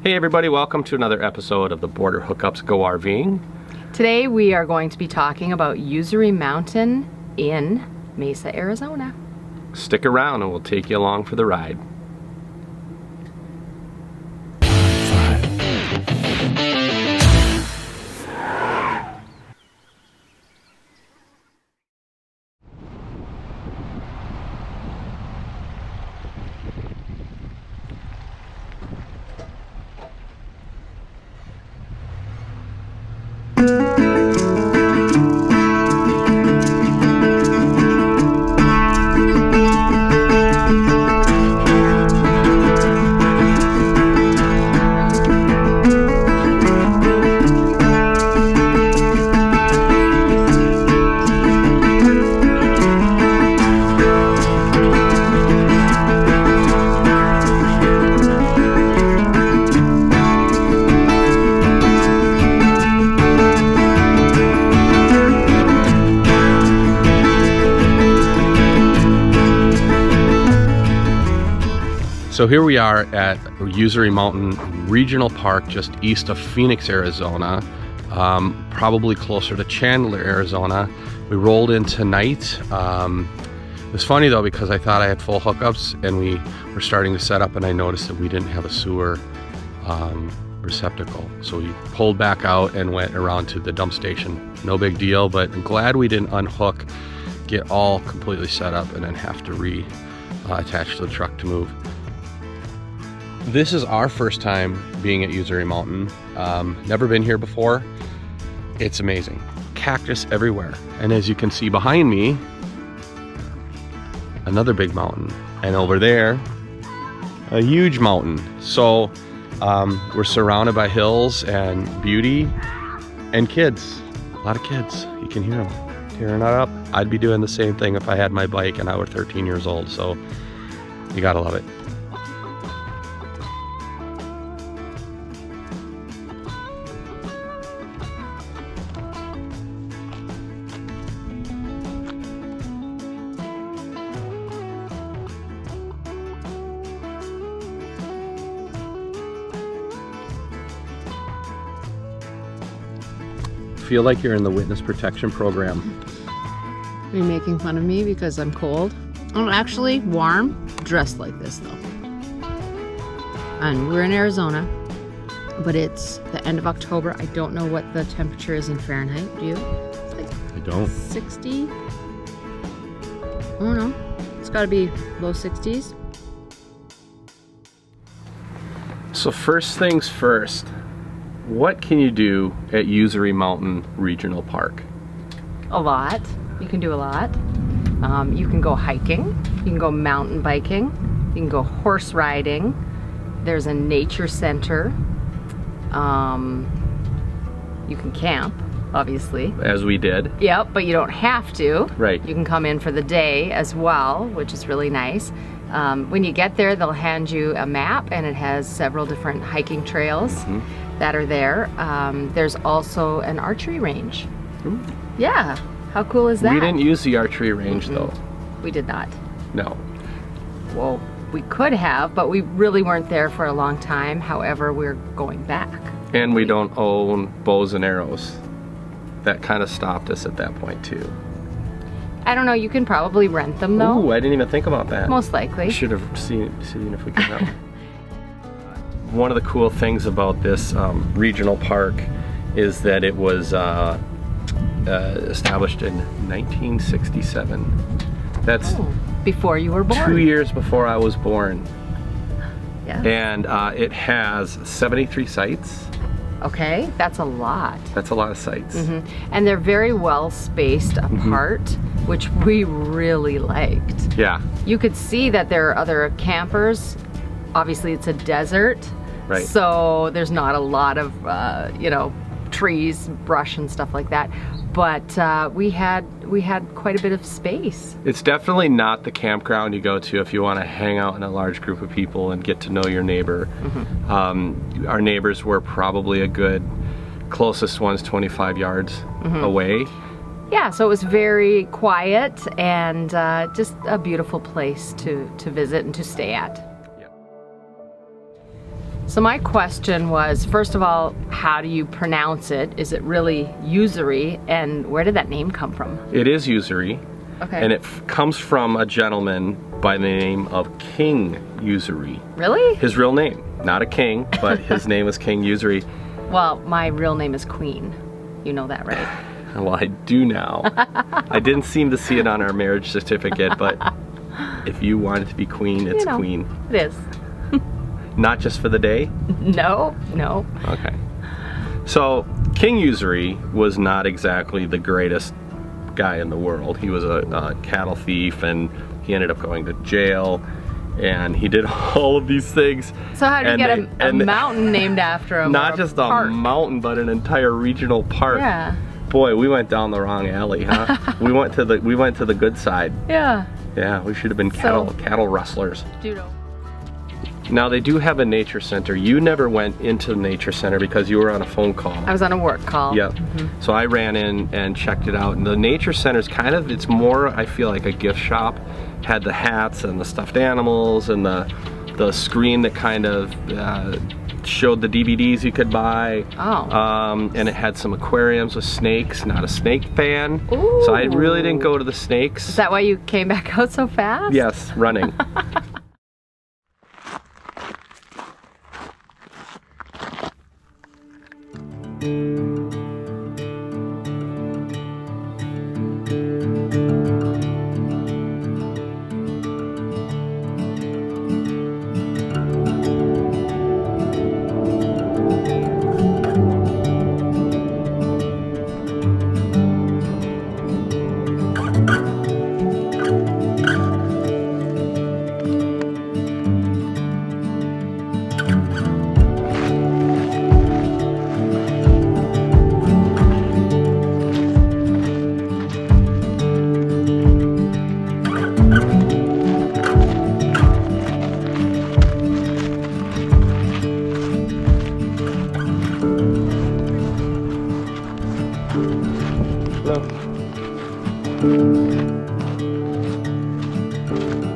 Hey everybody, welcome to another episode of the Border Hookups Go RVing. Today we are going to be talking about Usery Mountain in Mesa, Arizona. Stick around and we'll take you along for the ride. So here we are at Usery Mountain Regional Park, just east of Phoenix, Arizona, probably closer to Chandler, Arizona. We rolled in tonight. It was funny though, because I thought I had full hookups and we were starting to set up and I noticed that we didn't have a sewer receptacle. So we pulled back out and went around to the dump station. No big deal, but I'm glad we didn't unhook, get all completely set up and then have to attach to the truck to move. This is our first time being at Usery Mountain. Never been here before. It's amazing. Cactus everywhere. And as you can see behind me, another big mountain. And over there, a huge mountain. So we're surrounded by hills and beauty and kids. A lot of kids. You can hear them tearing it up. I'd be doing the same thing if I had my bike and I were 13 years old. So you gotta love it. Feel like you're in the witness protection program. Are you making fun of me because I'm cold? I'm actually warm, dressed like this though. And we're in Arizona, but it's the end of October. I don't know what the temperature is in Fahrenheit. Do you? It's like I don't. 60? I don't know. It's gotta be low 60s. So first things first, what can you do at Usery Mountain Regional Park? A lot. You can do a lot. You can go hiking. You can go mountain biking. You can go horse riding. There's a nature center. You can camp, obviously. As we did. Yep, but you don't have to. Right. You can come in for the day as well, which is really nice. When you get there, they'll hand you a map and it has several different hiking trails that are there. There's also an archery range. Ooh. Yeah, how cool is that? We didn't use the archery range though. We did not. No. Well, we could have, but we really weren't there for a long time. However, we're going back. And we don't own bows and arrows. That kind of stopped us at that point too. I don't know, you can probably rent them though. Ooh, I didn't even think about that. Most likely. We should have seen if we could help. One of the cool things about this regional park is that it was established in 1967. That's before you were born. 2 years before I was born. Yeah. And it has 73 sites. Okay, that's a lot. That's a lot of sites. And they're very well spaced apart, which we really liked. Yeah. You could see that there are other campers. Obviously it's a desert, Right. so there's not a lot of, trees, brush and stuff like that. But we had quite a bit of space. It's definitely not the campground you go to if you want to hang out in a large group of people and get to know your neighbor. Our neighbors were probably a good, closest one's 25 yards away. Yeah, so it was very quiet and just a beautiful place to visit and to stay at. So my question was, first of all, how do you pronounce it? Is it really Usury? And where did that name come from? It is Usury. Okay. And it comes from a gentleman by the name of King Usury. Really? His real name, not a king, but his name was King Usury. Well, my real name is Queen. You know that, right? Well, I do now. I didn't seem to see it on our marriage certificate, but if you want it to be Queen, it's Queen. It is. Not just for the day? No. Okay. So, King Usury was not exactly the greatest guy in the world. He was a cattle thief, and he ended up going to jail, and he did all of these things. So how did you get a mountain named after him? Not just a mountain, but an entire regional park. Yeah. Boy, we went down the wrong alley, huh? we went to the good side. Yeah. Yeah, we should have been cattle rustlers. Judo. Now they do have a nature center. You never went into the nature center because you were on a phone call. I was on a work call. Yep. So I ran in and checked it out. And the nature center's kind of, it's more, I feel like, a gift shop. Had the hats and the stuffed animals and the screen that kind of showed the DVDs you could buy. Oh. And it had some aquariums with snakes. Not a snake fan. Ooh. So I really didn't go to the snakes. Is that why you came back out so fast? Yes, running.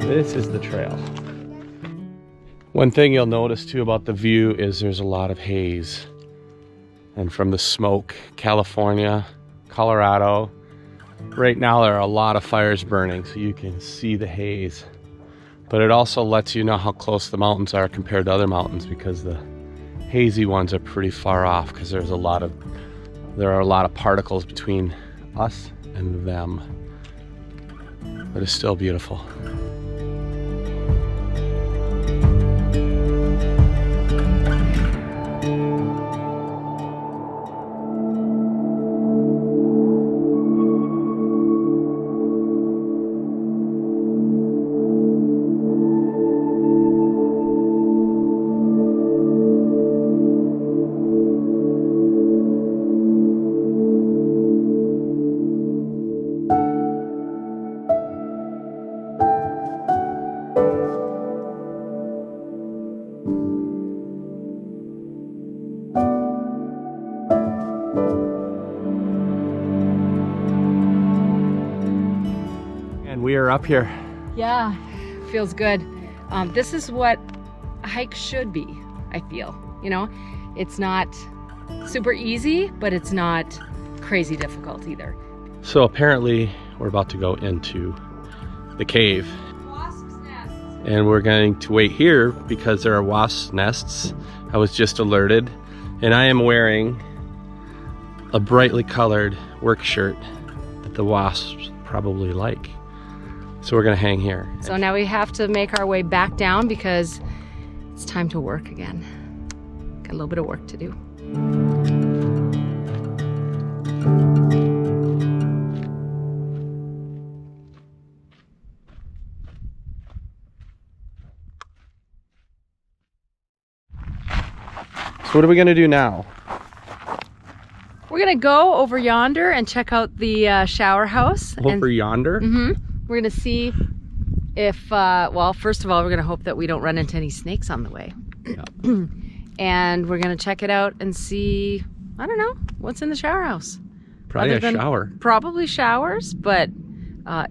This is the trail. One thing you'll notice too about the view is there's a lot of haze. And from the smoke, California, Colorado, right now there are a lot of fires burning, so you can see the haze. But it also lets you know how close the mountains are compared to other mountains, because the hazy ones are pretty far off, because there are a lot of particles between us and them. But it's still beautiful. We are up here. Yeah, feels good. This is what a hike should be, I feel. You know, it's not super easy, but it's not crazy difficult either. So apparently we're about to go into the cave. Wasp's nests. And we're going to wait here because there are wasp nests. I was just alerted. And I am wearing a brightly colored work shirt that the wasps probably like. So we're gonna hang here. So now we have to make our way back down because it's time to work again. Got a little bit of work to do. So what are we gonna do now? We're gonna go over yonder and check out the shower house. Over yonder? Mm-hmm. We're gonna see if, well, first of all, we're gonna hope that we don't run into any snakes on the way. Yeah. And we're gonna check it out and see, I don't know, what's in the shower house. Probably a shower. Probably showers, but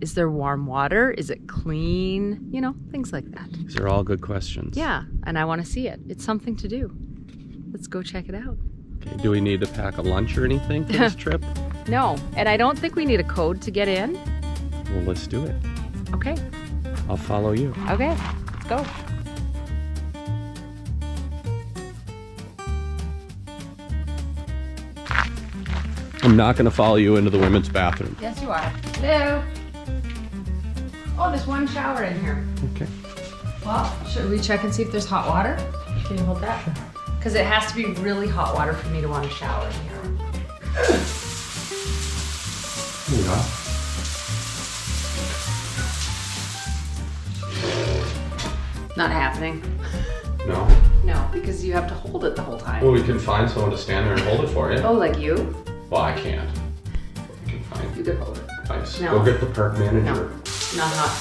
Is there warm water? Is it clean? You know, things like that. These are all good questions. Yeah, and I want to see it. It's something to do. Let's go check it out. Okay, do we need to pack a lunch or anything for this trip? No, and I don't think we need a code to get in. Well, let's do it. Okay. I'll follow you. Okay, let's go. I'm not going to follow you into the women's bathroom. Yes, you are. Hello. Oh, there's one shower in here. Okay. Well, should we check and see if there's hot water? Can you hold that? Because it has to be really hot water for me to want to shower in here. Yeah. Not happening. No. No, because you have to hold it the whole time. Well, we can find someone to stand there and hold it for you. Oh, like you? Well, I can't. We can find. You could hold it. Nice. No. Go get the park manager. No, not hot.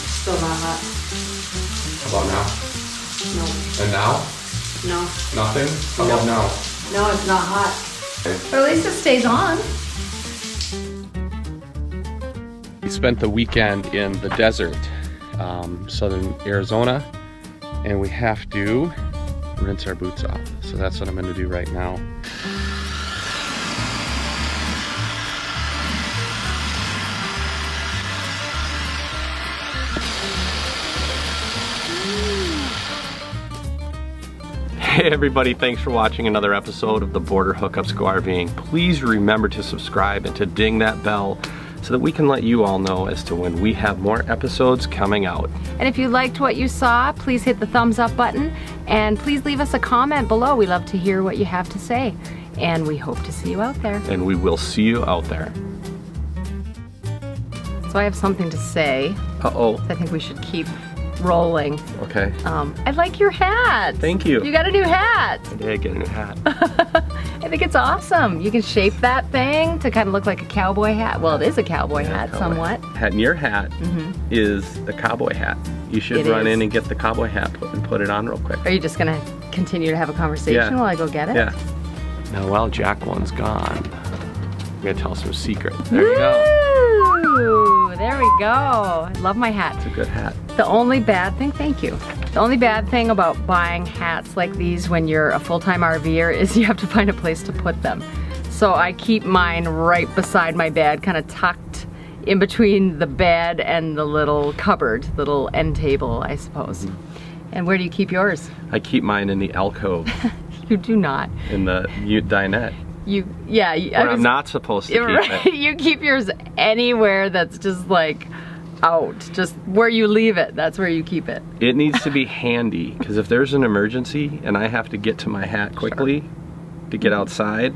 Still not hot. How about now? No. And now? No. Nothing? How about now? No, it's not hot. Okay. But at least it stays on. We spent the weekend in the desert, southern Arizona, and we have to rinse our boots off. So that's what I'm going to do right now. Hey everybody, thanks for watching another episode of the Border Hookups Go RVing. Please remember to subscribe and to ding that bell so that we can let you all know as to when we have more episodes coming out. And if you liked what you saw, please hit the thumbs up button and please leave us a comment below. We love to hear what you have to say. And we hope to see you out there. And we will see you out there. So I have something to say. Uh-oh. I think we should keep rolling. Okay. I like your hat. Thank you. You got a new hat. I did get a new hat. I think it's awesome. You can shape that thing to kind of look like a cowboy hat. Well, it is a cowboy hat, cowboy somewhat. Hat. And your hat is a cowboy hat. You should It run is. in and get the cowboy hat and put it on real quick. Are you just gonna continue to have a conversation while I go get it? Yeah. Now, while Jacqueline's gone, I'm gonna tell some secrets. There you go. Woo! There we go. I love my hat. It's a good hat. The only bad thing, thank you. The only bad thing about buying hats like these when you're a full-time RVer is you have to find a place to put them. So I keep mine right beside my bed, kind of tucked in between the bed and the little cupboard, little end table, I suppose. And where do you keep yours? I keep mine in the alcove You do not. in the dinette. Where I'm not supposed to keep it. You keep yours anywhere that's just like out, just where you leave it, that's where you keep it. It needs to be handy, because if there's an emergency and I have to get to my hat quickly to get outside,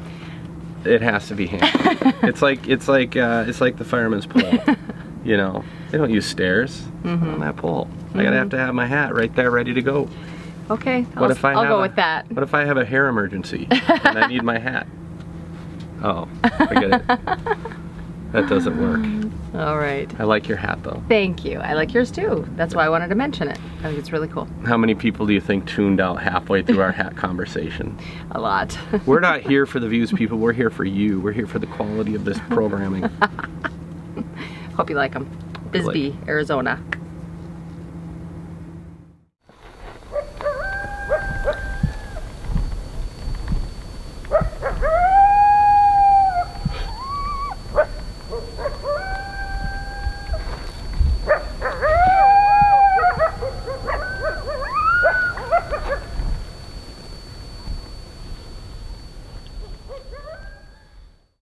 it has to be handy. It's like the fireman's pole. You know, they don't use stairs on that pole. I gotta have to have my hat right there ready to go. Okay, I'll go with that. What if I have a hair emergency and I need my hat? Oh, forget it. That doesn't work. All right. I like your hat though. Thank you. I like yours too. That's why I wanted to mention it. I think it's really cool. How many people do you think tuned out halfway through our hat conversation? A lot. We're not here for the views, people. We're here for you. We're here for the quality of this programming. Hope you like them. Bisbee, Arizona.